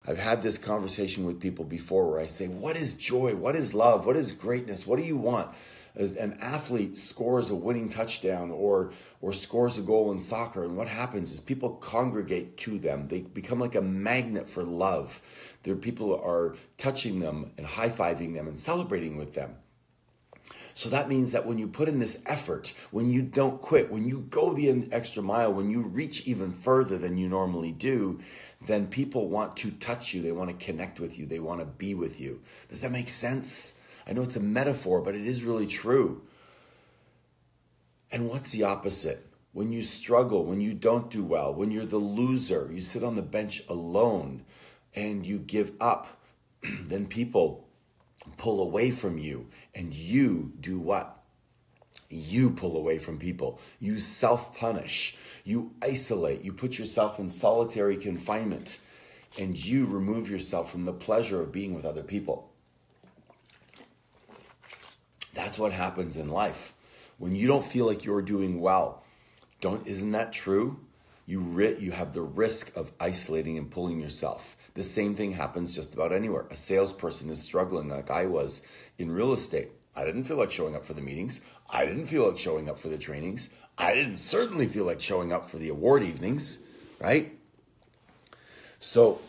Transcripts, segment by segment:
I've had this conversation with people before where I say, what is joy? What is love? What is greatness? What do you want? An athlete scores a winning touchdown or scores a goal in soccer, and what happens is people congregate to them. They become like a magnet for love. Their people are touching them and high-fiving them and celebrating with them. So that means that when you put in this effort, when you don't quit, when you go the extra mile, when you reach even further than you normally do, then people want to touch you. They want to connect with you. They want to be with you. Does that make sense? I know it's a metaphor, but it is really true. And what's the opposite? When you struggle, when you don't do well, when you're the loser, you sit on the bench alone and you give up, then people pull away from you, and you do what? You pull away from people. You self-punish. You isolate. You put yourself in solitary confinement, and you remove yourself from the pleasure of being with other people. That's what happens in life. When you don't feel like you're doing well, isn't that true? You have the risk of isolating and pulling yourself. The same thing happens just about anywhere. A salesperson is struggling like I was in real estate. I didn't feel like showing up for the meetings. I didn't feel like showing up for the trainings. I didn't certainly feel like showing up for the award evenings, right? So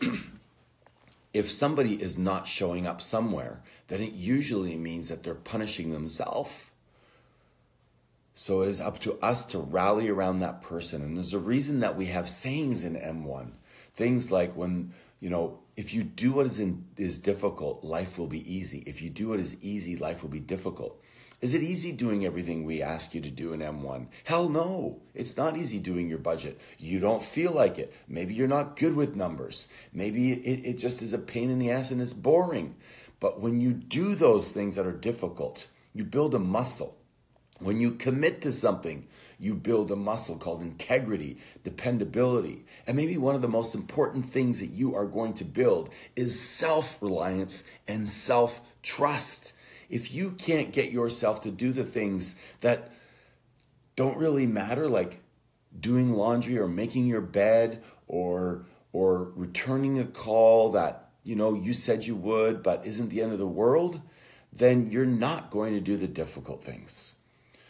if somebody is not showing up somewhere, then it usually means that they're punishing themselves. So it is up to us to rally around that person. And there's a reason that we have sayings in M1. Things like if you do what is difficult, life will be easy. If you do what is easy, life will be difficult. Is it easy doing everything we ask you to do in M1? Hell no. It's not easy doing your budget. You don't feel like it. Maybe you're not good with numbers. Maybe it just is a pain in the ass and it's boring. But when you do those things that are difficult, you build a muscle. When you commit to something, you build a muscle called integrity, dependability. And maybe one of the most important things that you are going to build is self-reliance and self-trust. If you can't get yourself to do the things that don't really matter, like doing laundry or making your bed or returning a call that you said you would but isn't the end of the world, then you're not going to do the difficult things.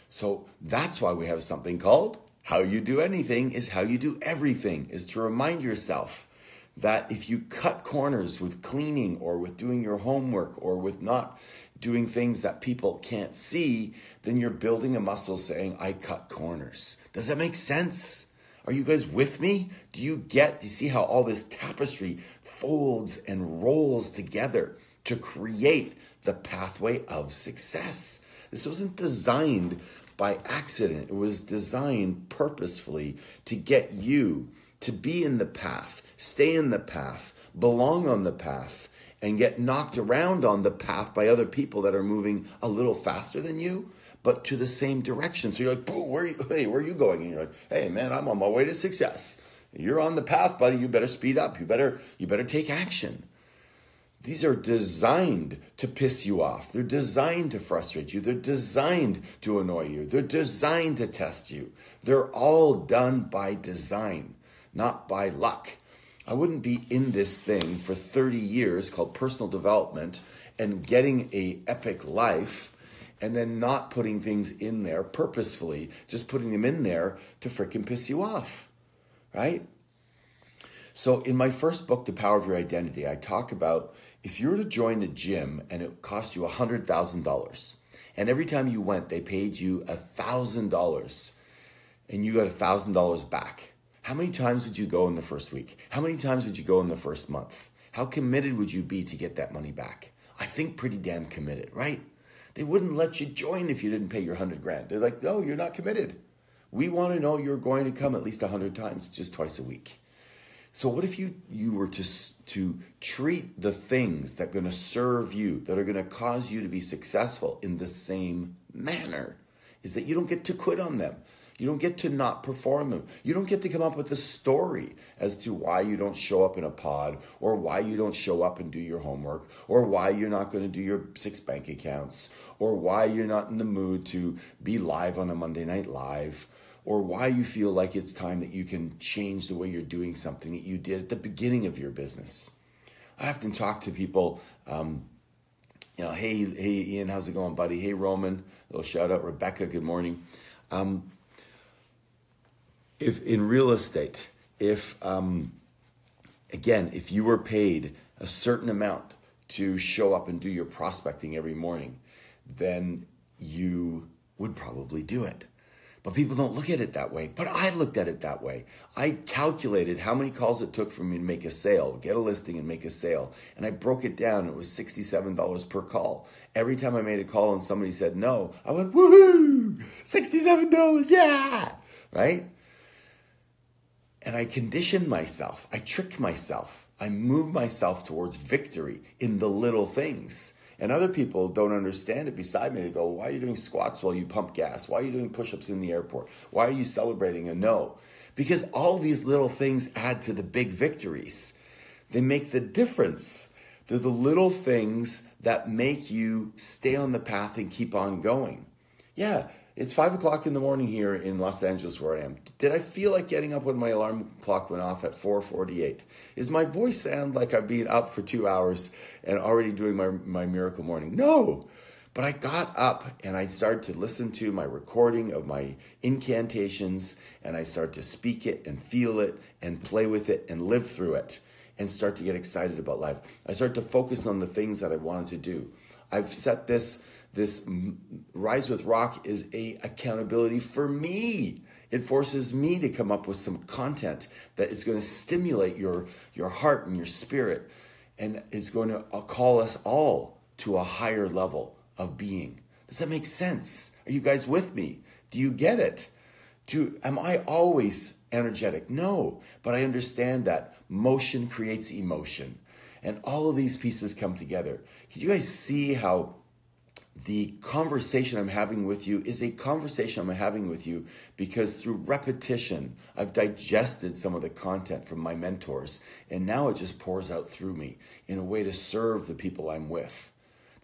So that's why we have something called How You Do Anything is How You Do Everything, is to remind yourself that if you cut corners with cleaning or with doing your homework or with not doing things that people can't see, then you're building a muscle saying, I cut corners. Does that make sense? Are you guys with me? Do you see how all this tapestry folds and rolls together to create the pathway of success? This wasn't designed by accident. It was designed purposefully to get you to be in the path, stay in the path, belong on the path, and get knocked around on the path by other people that are moving a little faster than you, but to the same direction. So you're like, boom, where are you going? And you're like, hey man, I'm on my way to success. You're on the path, buddy. You better speed up. You better take action. These are designed to piss you off. They're designed to frustrate you. They're designed to annoy you. They're designed to test you. They're all done by design, not by luck. I wouldn't be in this thing for 30 years called personal development and getting an epic life and then not putting things in there purposefully, just putting them in there to frickin' piss you off, right? So in my first book, The Power of Your Identity, I talk about if you were to join a gym and it cost you $100,000, and every time you went, they paid you $1,000, and you got $1,000 back. How many times would you go in the first week? How many times would you go in the first month? How committed would you be to get that money back? I think pretty damn committed, right? They wouldn't let you join if you didn't pay your $100,000. They're like, no, you're not committed. We want to know you're going to come at least 100 times, just twice a week. So what if you were to treat the things that are going to serve you, that are going to cause you to be successful in the same manner? Is that you don't get to quit on them. You don't get to not perform them. You don't get to come up with a story as to why you don't show up in a pod, or why you don't show up and do your homework, or why you're not going to do your 6 bank accounts, or why you're not in the mood to be live on a Monday Night Live, or why you feel like it's time that you can change the way you're doing something that you did at the beginning of your business. I often talk to people, hey Ian, how's it going, buddy? Hey Roman, a little shout out. Rebecca, good morning. If in real estate, if you were paid a certain amount to show up and do your prospecting every morning, then you would probably do it. But people don't look at it that way. But I looked at it that way. I calculated how many calls it took for me to make a sale, get a listing and make a sale. And I broke it down. It was $67 per call. Every time I made a call and somebody said no, I went, woohoo, $67, yeah, right? And I conditioned myself. I tricked myself. I moved myself towards victory in the little things. And other people don't understand it beside me. They go, why are you doing squats while you pump gas? Why are you doing push-ups in the airport? Why are you celebrating a no? Because all these little things add to the big victories. They make the difference. They're the little things that make you stay on the path and keep on going. Yeah, it's 5 o'clock in the morning here in Los Angeles where I am. Did I feel like getting up when my alarm clock went off at 4:48? Is my voice sound like I've been up for 2 hours and already doing my miracle morning? No. But I got up and I started to listen to my recording of my incantations, and I started to speak it and feel it and play with it and live through it and start to get excited about life. I started to focus on the things that I wanted to do. I've set this Rise with Rock is a accountability for me. It forces me to come up with some content that is going to stimulate your heart and your spirit, and it's going to call us all to a higher level of being. Does that make sense? Are you guys with me? Do you get it? Am I always energetic? No, but I understand that motion creates emotion, and all of these pieces come together. Can you guys see how the conversation I'm having with you is a conversation I'm having with you because through repetition, I've digested some of the content from my mentors, and now it just pours out through me in a way to serve the people I'm with.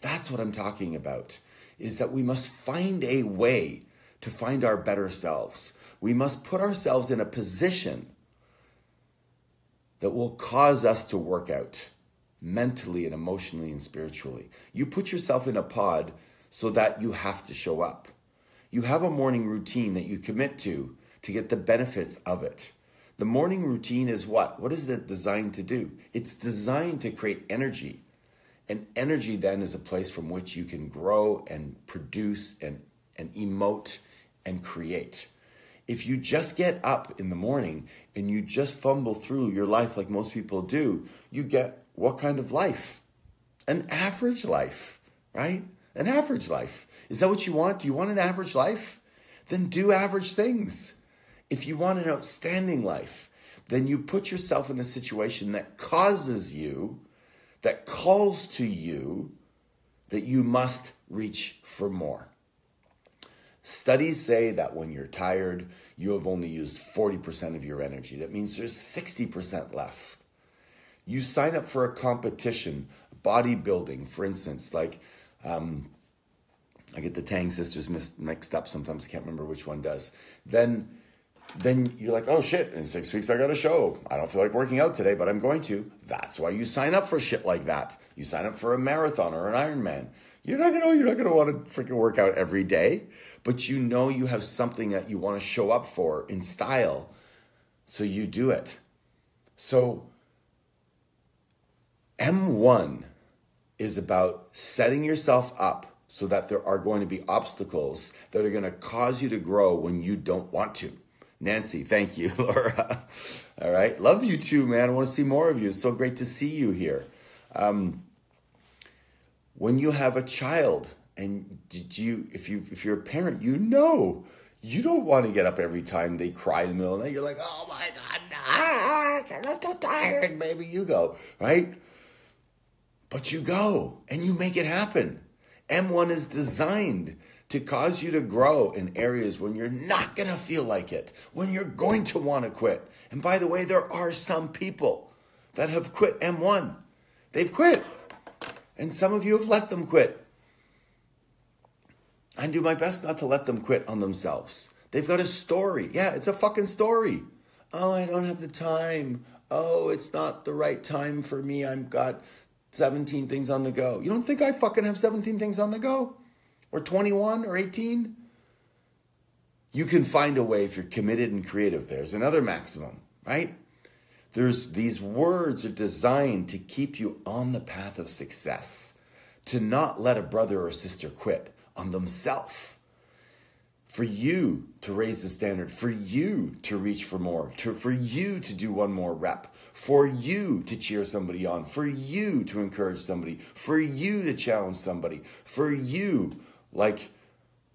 That's what I'm talking about, is that we must find a way to find our better selves. We must put ourselves in a position that will cause us to work out mentally and emotionally and spiritually. You put yourself in a pod so that you have to show up. You have a morning routine that you commit to get the benefits of it. The morning routine is what? What is it designed to do? It's designed to create energy. And energy then is a place from which you can grow and produce and emote and create. If you just get up in the morning and you just fumble through your life like most people do, you get what kind of life? An average life, right? An average life. Is that what you want? Do you want an average life? Then do average things. If you want an outstanding life, then you put yourself in a situation that causes you, that calls to you, that you must reach for more. Studies say that when you're tired, you have only used 40% of your energy. That means there's 60% left. You sign up for a competition, bodybuilding, for instance, like I get the Tang sisters mixed up sometimes. I can't remember which one does. Then you're like, oh shit, in 6 weeks I got a show. I don't feel like working out today, but I'm going to. That's why you sign up for shit like that. You sign up for a marathon or an Ironman. You're not gonna want to freaking work out every day, but you know you have something that you want to show up for in style, so you do it. So M1 is about setting yourself up so that there are going to be obstacles that are going to cause you to grow when you don't want to. Nancy, thank you, Laura. All right. Love you too, man. I want to see more of you. It's so great to see you here. When you have a child, and if you're a parent, you know you don't want to get up every time they cry in the middle of the night. You're like, oh my God, I'm so tired. Maybe you go, right? But you go and you make it happen. M1 is designed to cause you to grow in areas when you're not going to feel like it, when you're going to want to quit. And by the way, there are some people that have quit M1. They've quit. And some of you have let them quit. I do my best not to let them quit on themselves. They've got a story. Yeah, it's a fucking story. Oh, I don't have the time. Oh, it's not the right time for me. I've got 17 things on the go. You don't think I fucking have 17 things on the go? Or 21 or 18? You can find a way if you're committed and creative. There's another maximum, right? These words are designed to keep you on the path of success, to not let a brother or sister quit on themselves. For you to raise the standard, for you to reach for more, for you to do one more rep, for you to cheer somebody on, for you to encourage somebody, for you to challenge somebody, for you, like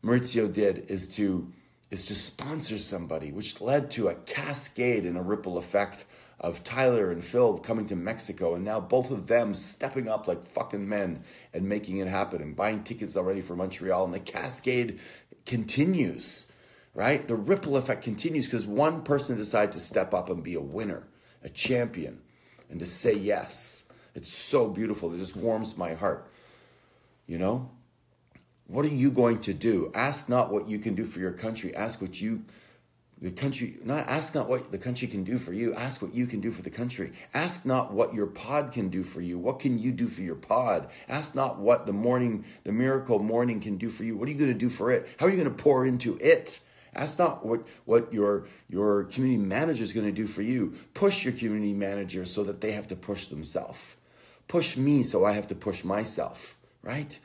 Maurizio did, is to sponsor somebody, which led to a cascade and a ripple effect of Tyler and Phil coming to Mexico, and now both of them stepping up like fucking men and making it happen and buying tickets already for Montreal, and the cascade continues, right? The ripple effect continues because one person decided to step up and be a winner, a champion, and to say yes. It's so beautiful. It just warms my heart. You know? What are you going to do? Ask not what you can do for your country. Ask what the country can do for you. Ask what you can do for the country. Ask not what your pod can do for you. What can you do for your pod? Ask not what the miracle morning can do for you. What are you going to do for it? How are you going to pour into it? Ask not what your community manager is going to do for you. Push your community manager so that they have to push themselves. Push me so I have to push myself, right?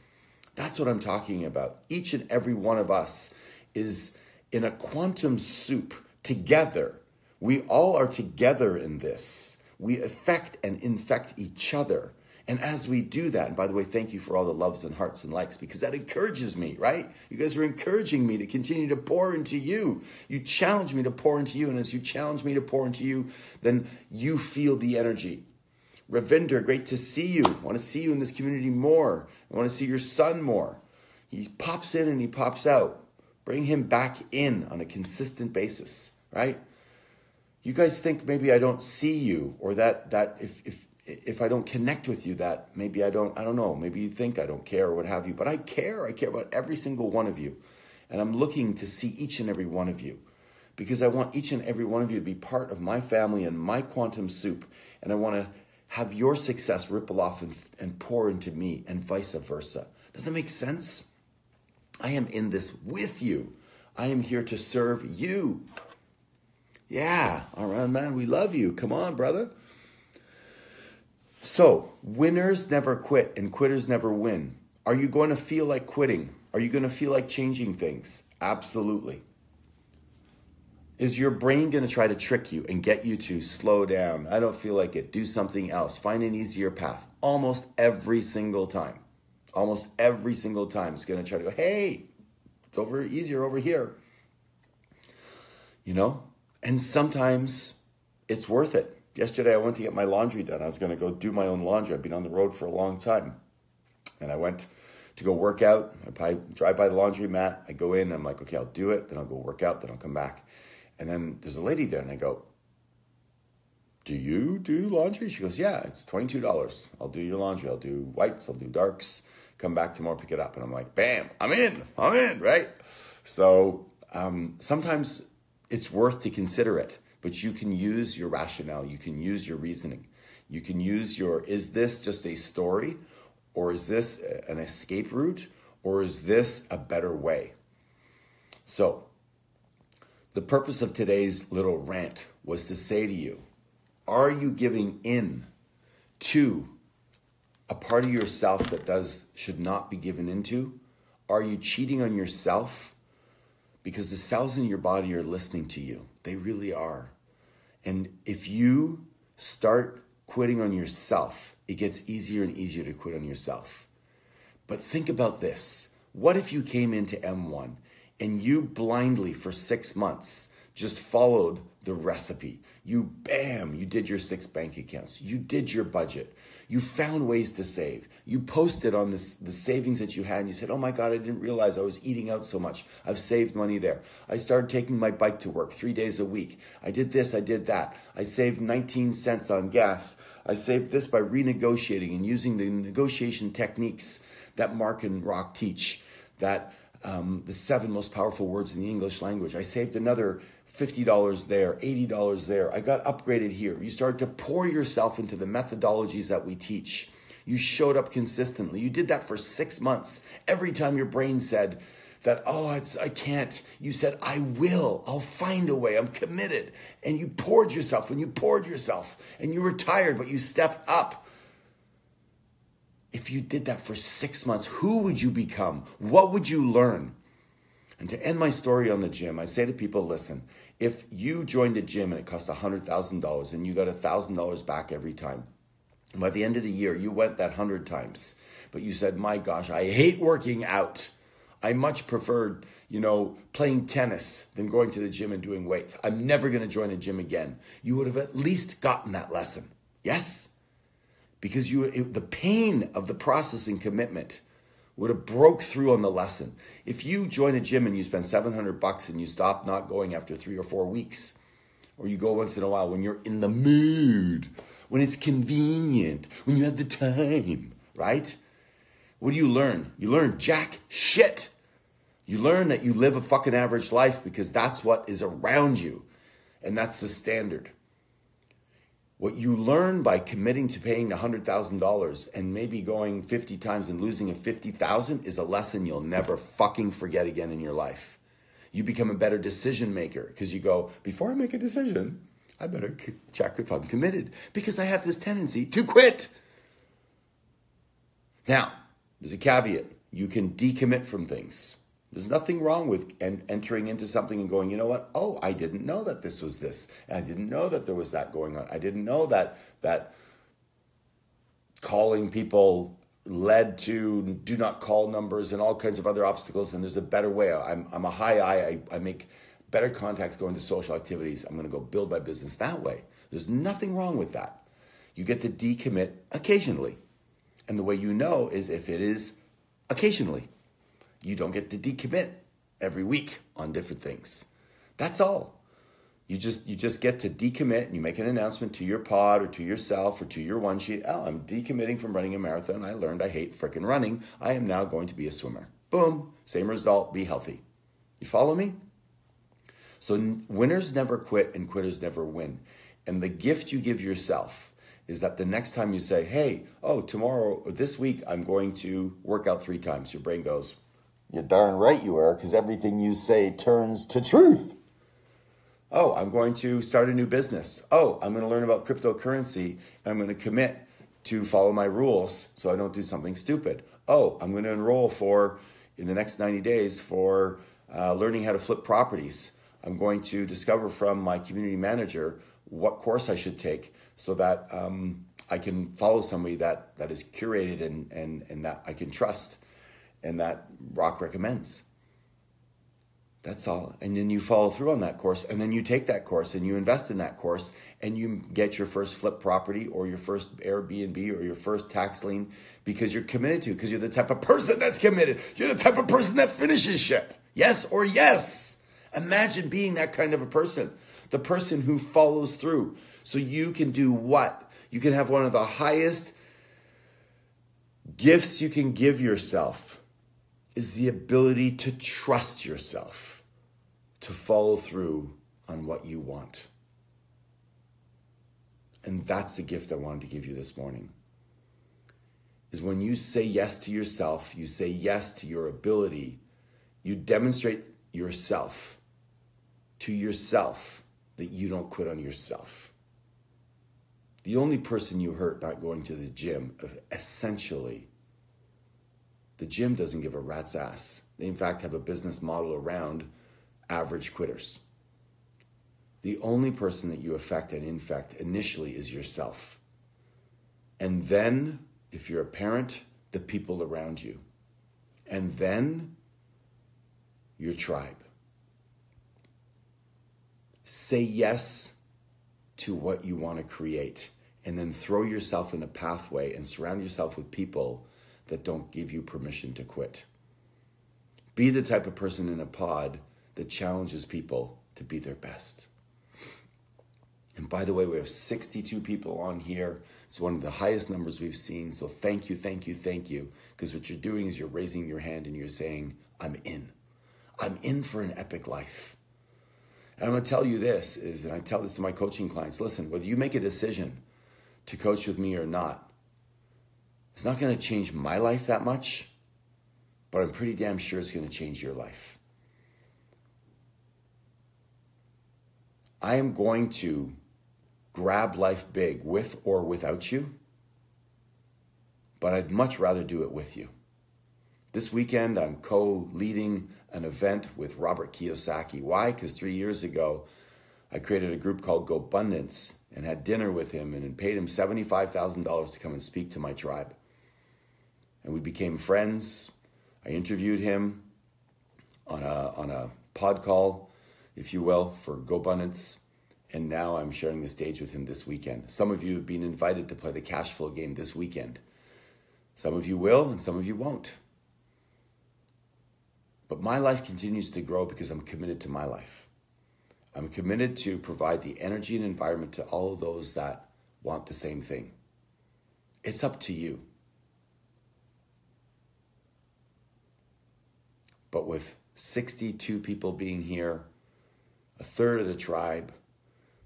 That's what I'm talking about. Each and every one of us is in a quantum soup together. We all are together in this. We affect and infect each other. And as we do that, and by the way, thank you for all the loves and hearts and likes, because that encourages me, right? You guys are encouraging me to continue to pour into you. You challenge me to pour into you. And as you challenge me to pour into you, then you feel the energy. Ravinder, great to see you. I want to see you in this community more. I want to see your son more. He pops in and he pops out. Bring him back in on a consistent basis, right? You guys think maybe I don't see you, or that if I don't connect with you, that maybe I don't know. Maybe you think I don't care or what have you, but I care. I care about every single one of you. And I'm looking to see each and every one of you because I want each and every one of you to be part of my family and my quantum soup. And I want to have your success ripple off and pour into me and vice versa. Does that make sense? I am in this with you. I am here to serve you. Yeah, all right, man, we love you. Come on, brother. So, winners never quit and quitters never win. Are you going to feel like quitting? Are you going to feel like changing things? Absolutely. Is your brain going to try to trick you and get you to slow down? I don't feel like it. Do something else. Find an easier path. Almost every single time. Almost every single time it's going to try to go, hey, it's easier over here. You know? And sometimes it's worth it. Yesterday I went to get my laundry done. I was going to go do my own laundry. I've been on the road for a long time. And I went to go work out. I drive by the laundry mat. I go in. I'm like, okay, I'll do it. Then I'll go work out. Then I'll come back. And then there's a lady there, and I go, do you do laundry? She goes, yeah, it's $22. I'll do your laundry. I'll do whites. I'll do darks. Come back tomorrow, pick it up. And I'm like, bam, I'm in, right? So sometimes it's worth to consider it, but you can use your rationale. You can use your reasoning. You can use is this just a story? Or is this an escape route? Or is this a better way? So, the purpose of today's little rant was to say to you, are you giving in to a part of yourself that should not be given into? Are you cheating on yourself? Because the cells in your body are listening to you. They really are. And if you start quitting on yourself, it gets easier and easier to quit on yourself. But think about this. What if you came into M1 and you blindly for 6 months just followed the recipe? You did your 6 bank accounts. You did your budget. You found ways to save. You posted on the savings that you had and you said, oh my God, I didn't realize I was eating out so much. I've saved money there. I started taking my bike to work 3 days a week. I did this, I did that. I saved 19 cents on gas. I saved this by renegotiating and using the negotiation techniques that Mark and Rock teach, that the 7 most powerful words in the English language. I saved another $50 there, $80 there. I got upgraded here. You started to pour yourself into the methodologies that we teach. You showed up consistently. You did that for 6 months. Every time your brain said that, oh, I can't, you said, I will. I'll find a way. I'm committed. And you poured yourself and you poured yourself and you were tired, but you stepped up. If you did that for 6 months, who would you become? What would you learn? And to end my story on the gym, I say to people, listen, if you joined a gym and it cost $100,000 and you got $1,000 back every time, and by the end of the year, you went that 100 times, but you said, my gosh, I hate working out. I much preferred, playing tennis than going to the gym and doing weights. I'm never going to join a gym again. You would have at least gotten that lesson. Yes? Because the pain of the process and commitment would have broke through on the lesson. If you join a gym and you spend $700 and you stop not going after 3 or 4 weeks, or you go once in a while when you're in the mood, when it's convenient, when you have the time, right? What do you learn? You learn jack shit. You learn that you live a fucking average life because that's what is around you. And that's the standard. What you learn by committing to paying $100,000 and maybe going 50 times and losing a $50,000 is a lesson you'll never fucking forget again in your life. You become a better decision maker because you go, before I make a decision, I better check if I'm committed because I have this tendency to quit. Now, there's a caveat. You can decommit from things. There's nothing wrong with entering into something and going, you know what? Oh, I didn't know that this was this. And I didn't know that there was that going on. I didn't know that calling people led to do not call numbers and all kinds of other obstacles. And there's a better way. I'm a high I. I make better contacts going to social activities. I'm going to go build my business that way. There's nothing wrong with that. You get to decommit occasionally. And the way you know is if it is occasionally. You don't get to decommit every week on different things. That's all. You just get to decommit and you make an announcement to your pod or to yourself or to your one sheet. Oh, I'm decommitting from running a marathon. I learned I hate frickin' running. I am now going to be a swimmer. Boom. Same result. Be healthy. You follow me? So winners never quit and quitters never win. And the gift you give yourself is that the next time you say, hey, tomorrow or this week, I'm going to work out 3 times. Your brain goes, you're darn right you are, because everything you say turns to truth. Oh, I'm going to start a new business. Oh, I'm going to learn about cryptocurrency, and I'm going to commit to follow my rules so I don't do something stupid. Oh, I'm going to enroll in the next 90 days for learning how to flip properties. I'm going to discover from my community manager what course I should take so that I can follow somebody that is curated and that I can trust and that Rock recommends. That's all. And then you follow through on that course, and then you take that course and you invest in that course and you get your first flip property or your first Airbnb or your first tax lien because you're committed to, because you're the type of person that's committed. You're the type of person that finishes shit. Yes or yes. Imagine being that kind of a person, the person who follows through. So you can do what? You can have one of the highest gifts you can give yourself is the ability to trust yourself, to follow through on what you want. And that's the gift I wanted to give you this morning. Is when you say yes to yourself, you say yes to your ability, you demonstrate yourself to yourself that you don't quit on yourself. The only person you hurt not going to the gym, essentially, the gym doesn't give a rat's ass. They, in fact, have a business model around average quitters. The only person that you affect and infect initially is yourself. And then, if you're a parent, the people around you. And then, your tribe. Say yes to what you want to create. And then throw yourself in a pathway and surround yourself with people that don't give you permission to quit. Be the type of person in a pod that challenges people to be their best. And by the way, we have 62 people on here. It's one of the highest numbers we've seen. So thank you, thank you, thank you. Because what you're doing is you're raising your hand and you're saying, I'm in. I'm in for an epic life. And I'm going to tell you this, and I tell this to my coaching clients, listen, whether you make a decision to coach with me or not, it's not going to change my life that much, but I'm pretty damn sure it's going to change your life. I am going to grab life big with or without you, but I'd much rather do it with you. This weekend, I'm co-leading an event with Robert Kiyosaki. Why? Because 3 years ago, I created a group called GoBundance and had dinner with him and paid him $75,000 to come and speak to my tribe. And we became friends. I interviewed him on a pod call, if you will, for GoBundance. And now I'm sharing the stage with him this weekend. Some of you have been invited to play the cash flow game this weekend. Some of you will and some of you won't. But my life continues to grow because I'm committed to my life. I'm committed to provide the energy and environment to all of those that want the same thing. It's up to you. But with 62 people being here, a third of the tribe,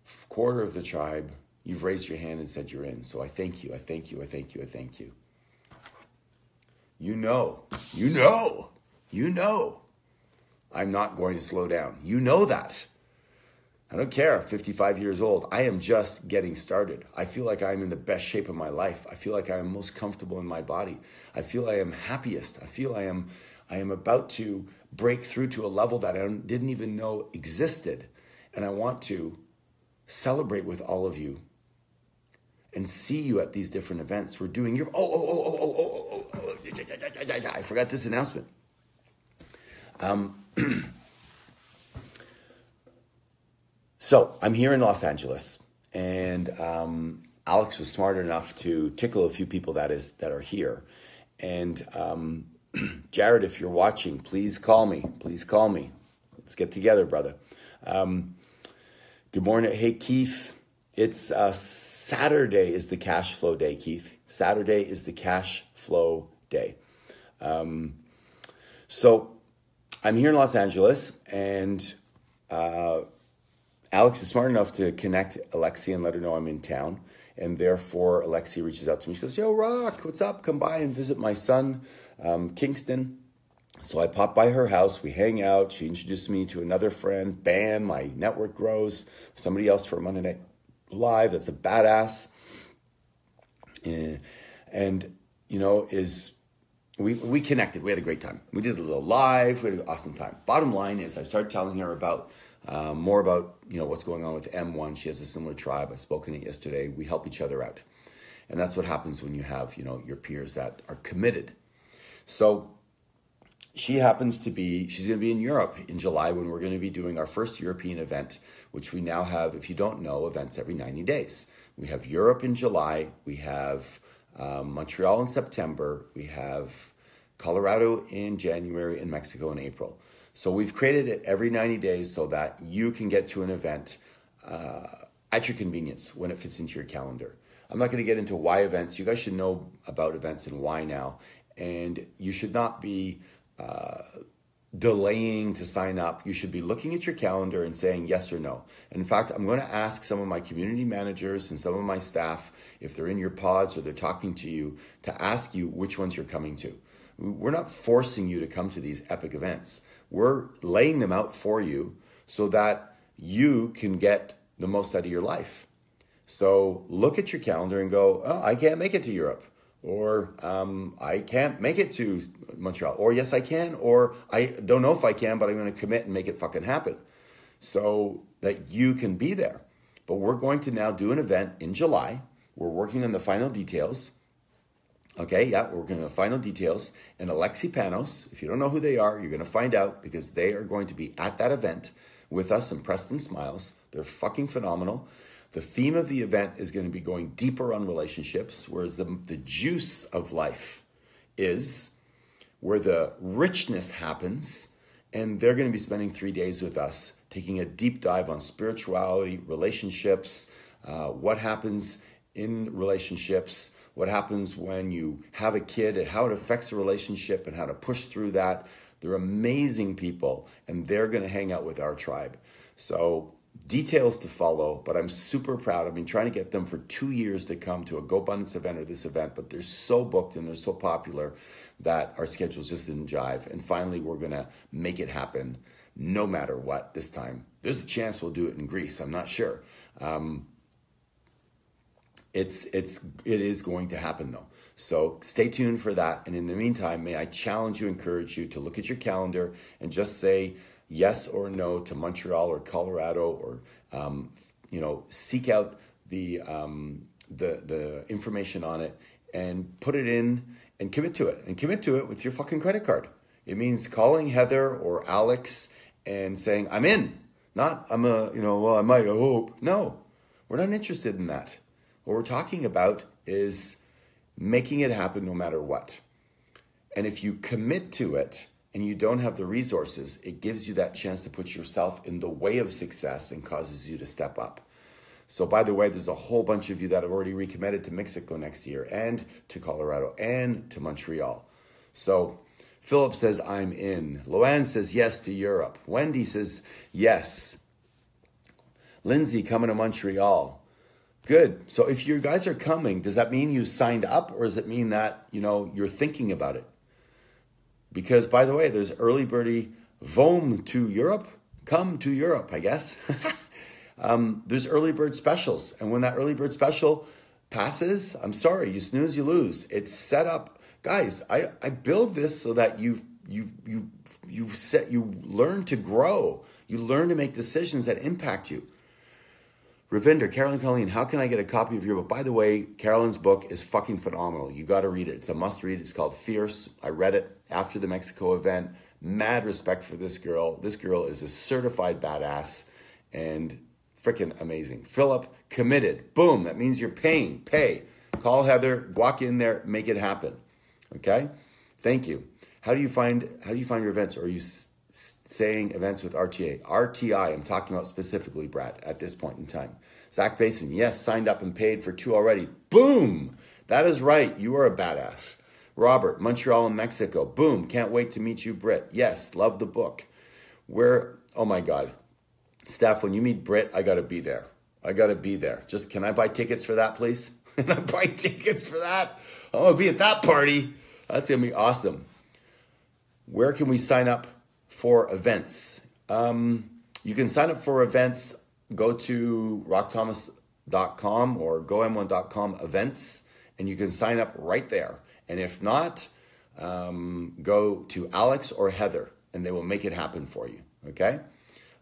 a quarter of the tribe, you've raised your hand and said you're in. So I thank you, I thank you, I thank you, I thank you. You know, I'm not going to slow down. You know that. I don't care, 55 years old. I am just getting started. I feel like I'm in the best shape of my life. I feel like I am most comfortable in my body. I feel I am happiest. I feel I am about to break through to a level that I didn't even know existed. And I want to celebrate with all of you and see you at these different events. We're doing your, I forgot this announcement. So I'm here in Los Angeles, and Alex was smart enough to tickle a few people that are here. And Jared, if you're watching, please call me. Please call me. Let's get together, brother. Good morning. Hey, Keith. It's Saturday is the cash flow day, Keith. Saturday is the cash flow day. So I'm here in Los Angeles, and Alex is smart enough to connect Alexi and let her know I'm in town. And therefore, Alexi reaches out to me. She goes, yo, Rock, what's up? Come by and visit my son, Kingston. So I pop by her house. We hang out. She introduced me to another friend. Bam, my network grows. Somebody else for a Monday Night Live. That's a badass. And you know, we connected. We had a great time. We did a little live. We had an awesome time. Bottom line is I started telling her about more about, you know, what's going on with M1. She has a similar tribe. I spoke in it yesterday. We help each other out. And that's what happens when you have, you know, your peers that are committed. So she's going to be in Europe in July when we're going to be doing our first European event, which we now have, if you don't know, events every 90 days. We have Europe in July. We have Montreal in September. We have Colorado in January and Mexico in April. So we've created it every 90 days so that you can get to an event at your convenience when it fits into your calendar. I'm not going to get into why events. You guys should know about events and why now. And you should not be delaying to sign up. You should be looking at your calendar and saying yes or no. And in fact, I'm going to ask some of my community managers and some of my staff, if they're in your pods or they're talking to you, to ask you which ones you're coming to. We're not forcing you to come to these epic events. We're laying them out for you so that you can get the most out of your life. So look at your calendar and go, oh, I can't make it to Europe. Or I can't make it to Montreal. Or yes, I can. Or I don't know if I can, but I'm going to commit and make it fucking happen. So that you can be there. But we're going to now do an event in July. We're working on the final details. Okay, yeah, we're working on the final details. And Alexi Panos, if you don't know who they are, you're going to find out because they are going to be at that event with us and Preston Smiles. They're fucking phenomenal. The theme of the event is going to be going deeper on relationships, whereas the juice of life is where the richness happens. And they're going to be spending 3 days with us, taking a deep dive on spirituality, relationships, what happens in relationships, what happens when you have a kid and how it affects a relationship and how to push through that. They're amazing people, and they're going to hang out with our tribe. So details to follow, but I'm super proud. I've been trying to get them for 2 years to come to a GoBundance event or this event, but they're so booked and they're so popular that our schedules just didn't jive. And finally, we're going to make it happen no matter what this time. There's a chance we'll do it in Greece. I'm not sure. It is going to happen though. So stay tuned for that. And in the meantime, may I challenge you, encourage you to look at your calendar and just say yes or no to Montreal or Colorado, or seek out the information on it and put it in and commit to it. And commit to it with your fucking credit card. It means calling Heather or Alex and saying, I'm in. Not I might, I hope. No, we're not interested in that. What we're talking about is making it happen no matter what. And if you commit to it and you don't have the resources, it gives you that chance to put yourself in the way of success and causes you to step up. So by the way, there's a whole bunch of you that have already recommitted to Mexico next year and to Colorado and to Montreal. So Philip says, I'm in. Loanne says yes to Europe. Wendy says yes. Lindsay coming to Montreal. Good. So if you guys are coming, does that mean you signed up, or does it mean that, you're thinking about it? Because by the way, there's early birdie Vom to Europe. Come to Europe, I guess. There's early bird specials. And when that early bird special passes, I'm sorry, you snooze, you lose. It's set up. Guys, I build this so that you learn to grow. You learn to make decisions that impact you. Ravinder, Carolyn, Colleen, how can I get a copy of your book? By the way, Carolyn's book is fucking phenomenal. You got to read it. It's a must read. It's called Fierce. I read it after the Mexico event. Mad respect for this girl. This girl is a certified badass and freaking amazing. Philip, committed. Boom. That means you're paying. Pay. Call Heather. Walk in there. Make it happen. Okay? Thank you. How do you find your events? Or are you saying events with RTA? RTI, I'm talking about specifically, Brad, at this point in time. Zach Basin, yes, signed up and paid for 2 already. Boom! That is right. You are a badass. Robert, Montreal and Mexico. Boom. Can't wait to meet you, Britt. Yes, love the book. Oh my God. Steph, when you meet Britt, I got to be there. I got to be there. Just, can I buy tickets for that, please? Can I buy tickets for that? I'm going to be at that party. That's going to be awesome. Where can we sign up for events? You can sign up for events. Go to rockthomas.com or gom1.com events, and you can sign up right there. And if not, go to Alex or Heather, and they will make it happen for you. Okay?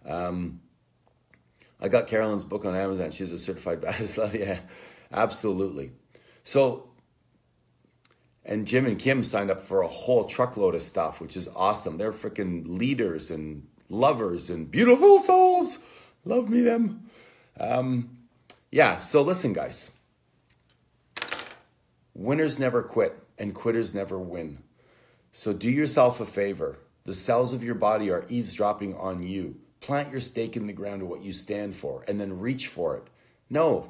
I got Carolyn's book on Amazon. She's a certified badass. Yeah, absolutely. So, and Jim and Kim signed up for a whole truckload of stuff, which is awesome. They're freaking leaders and lovers and beautiful souls. Love me them. So listen, guys. Winners never quit and quitters never win. So do yourself a favor. The cells of your body are eavesdropping on you. Plant your stake in the ground of what you stand for and then reach for it. No,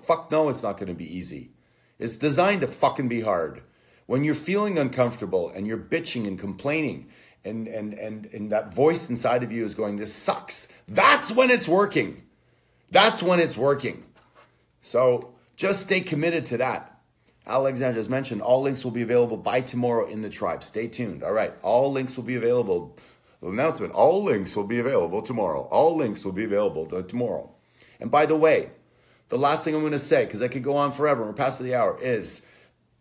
it's not going to be easy. It's designed to fucking be hard. When you're feeling uncomfortable and you're bitching and complaining and that voice inside of you is going, this sucks, that's when it's working. That's when it's working. So just stay committed to that. Alexandra has mentioned all links will be available by tomorrow in the tribe. Stay tuned. All right. All links will be available. Announcement. All links will be available tomorrow. All links will be available tomorrow. And by the way, the last thing I'm going to say, because I could go on forever, we're past the hour, is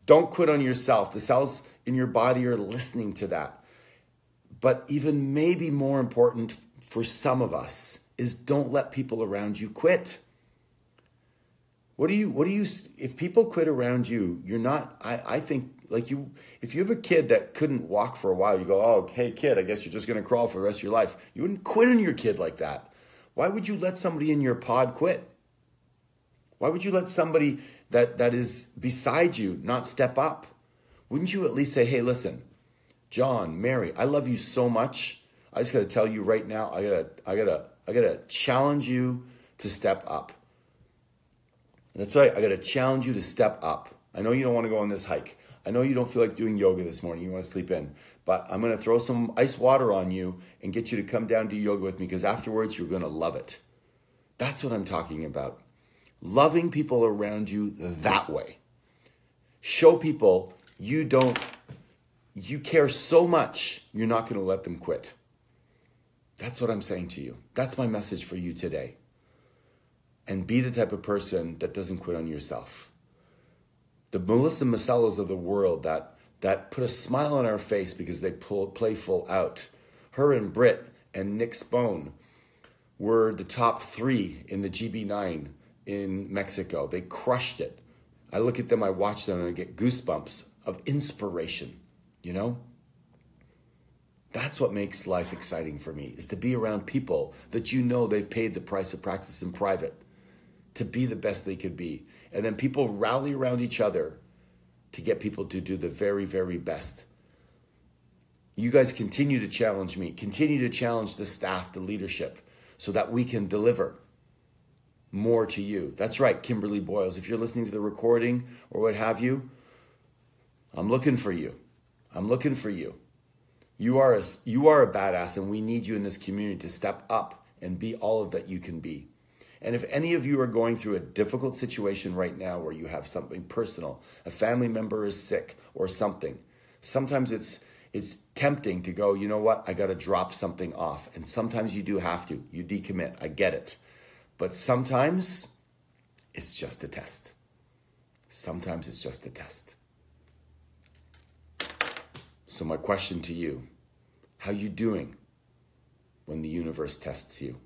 don't quit on yourself. The cells in your body are listening to that. But even maybe more important for some of us is don't let people around you quit. If people quit around you, you're not, I think, like if you have a kid that couldn't walk for a while, you go, oh, hey kid, I guess you're just going to crawl for the rest of your life. You wouldn't quit on your kid like that. Why would you let somebody in your pod quit? Why would you let somebody that is beside you not step up? Wouldn't you at least say, hey, listen, John, Mary, I love you so much. I just got to tell you right now, I gotta challenge you to step up. That's right. I got to challenge you to step up. I know you don't want to go on this hike. I know you don't feel like doing yoga this morning. You want to sleep in. But I'm going to throw some ice water on you and get you to come down to yoga with me, because afterwards you're going to love it. That's what I'm talking about. Loving people around you that way. Show people you care so much, you're not going to let them quit. That's what I'm saying to you. That's my message for you today. And be the type of person that doesn't quit on yourself. The Melissa Masellas of the world that put a smile on our face because they play full out. Her and Britt and Nick Spone were the top 3 in the GB9 in Mexico. They crushed it. I look at them, I watch them, and I get goosebumps of inspiration, you know? That's what makes life exciting for me, is to be around people that you know they've paid the price of practice in private to be the best they could be. And then people rally around each other to get people to do the very, very best. You guys continue to challenge me, continue to challenge the staff, the leadership, so that we can deliver more to you. That's right, Kimberly Boyles. If you're listening to the recording or what have you, I'm looking for you. I'm looking for you. You are a badass, and we need you in this community to step up and be all of that you can be. And if any of you are going through a difficult situation right now where you have something personal, a family member is sick or something, sometimes it's tempting to go, you know what, I got to drop something off. And sometimes you do have to. You decommit. I get it. But sometimes it's just a test. Sometimes it's just a test. So my question to you, how you doing when the universe tests you?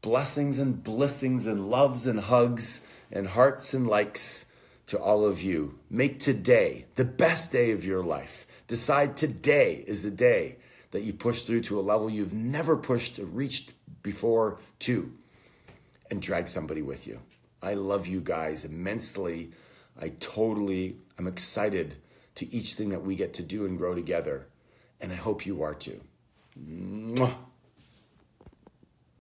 Blessings and blessings and loves and hugs and hearts and likes to all of you. Make today the best day of your life. Decide today is the day that you push through to a level you've never reached before and drag somebody with you. I love you guys immensely. I'm excited to each thing that we get to do and grow together. And I hope you are too. Mwah.